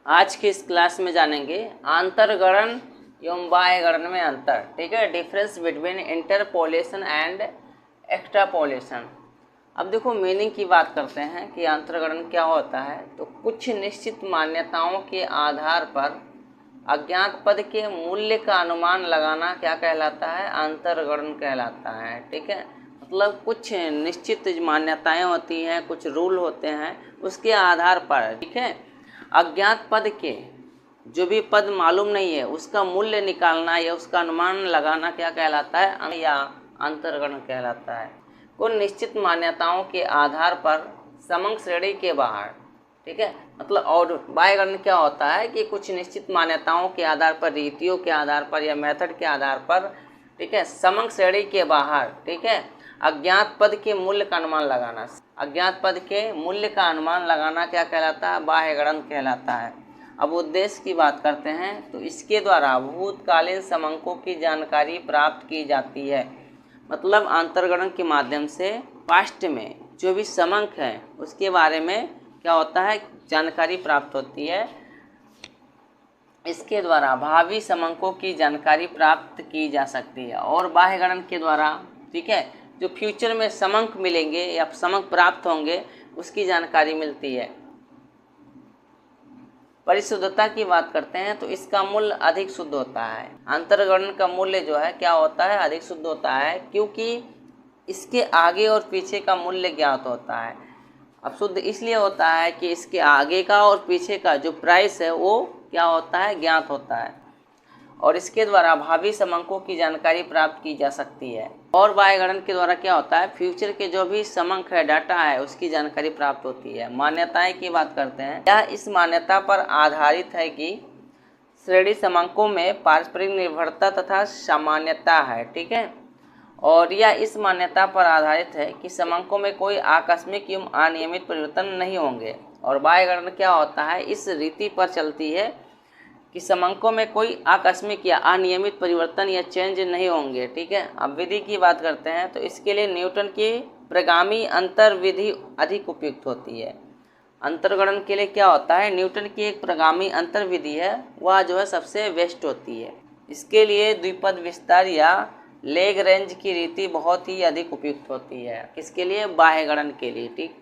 आज की इस क्लास में जानेंगे आंतरगणन एवं बाह्यगणन में अंतर। ठीक है, difference between interpolation and extrapolation. अब देखो मीनिंग की बात करते हैं कि आंतरगणन क्या होता है। तो कुछ निश्चित मान्यताओं के आधार पर अज्ञात पद के मूल्य का अनुमान लगाना क्या कहलाता है, आंतरगणन कहलाता है। ठीक है, मतलब कुछ निश्चित मान्यताएं होती हैं, कुछ रूल होते हैं, उसके आधार पर, ठीक है, अज्ञात पद के जो भी पद मालूम नहीं है उसका मूल्य निकालना या उसका अनुमान लगाना क्या कहलाता है, या अंतर्गणन कहलाता है। कुछ निश्चित मान्यताओं के आधार पर समंग श्रेणी के बाहर, ठीक है, मतलब और बाह्यगणन क्या होता है कि कुछ निश्चित मान्यताओं के आधार पर, रीतियों के आधार पर या मेथड के आधार पर, ठीक है, समंग श्रेणी के बाहर, ठीक है, अज्ञात पद के मूल्य का अनुमान लगाना। अज्ञात पद के मूल्य का अनुमान लगाना क्या कहलाता है, बाह्यगणन कहलाता है। अब उद्देश्य की बात करते हैं तो इसके द्वारा भूतकालीन समंकों की जानकारी प्राप्त की जाती है। मतलब अंतर्गणन के माध्यम से पास्ट में जो भी समंक है उसके बारे में क्या होता है, जानकारी प्राप्त होती है। इसके द्वारा भावी समंकों की जानकारी प्राप्त की जा सकती है। और बाह्यगणन के द्वारा, ठीक है, जो फ्यूचर में समंक मिलेंगे या समंक प्राप्त होंगे उसकी जानकारी मिलती है। परिशुद्धता की बात करते हैं तो इसका मूल्य अधिक शुद्ध होता है। अंतर्गणन का मूल्य जो है क्या होता है, अधिक शुद्ध होता है, क्योंकि इसके आगे और पीछे का मूल्य ज्ञात होता है। अब शुद्ध इसलिए होता है कि इसके आगे का और पीछे का जो प्राइस है वो क्या होता है, ज्ञात होता है। और इसके द्वारा भावी समंकों की जानकारी प्राप्त की जा सकती है। और बाह्यगणन के द्वारा क्या होता है, फ्यूचर के जो भी समंक है, डाटा है, उसकी जानकारी प्राप्त होती है। मान्यताएं की बात करते हैं, यह इस मान्यता पर आधारित है कि श्रेणी समंकों में पारस्परिक निर्भरता तथा सामान्यता है। ठीक है, और यह इस मान्यता पर आधारित है कि समंकों में कोई आकस्मिक एवं अनियमित परिवर्तन नहीं होंगे। और बाह्यगणन क्या होता है, इस रीति पर चलती है कि समंकों में कोई आकस्मिक या अनियमित परिवर्तन या चेंज नहीं होंगे। ठीक है, अब विधि की बात करते हैं तो इसके लिए न्यूटन की प्रगामी अंतर विधि अधिक उपयुक्त होती है। अंतर्गणन के लिए क्या होता है, न्यूटन की एक प्रगामी अंतर विधि है, वह जो है सबसे बेस्ट होती है। इसके लिए द्विपद विस्तार या लेग रेंज की रीति बहुत ही अधिक उपयुक्त होती है। किसके लिए, बाह्यगणन के लिए। ठीक,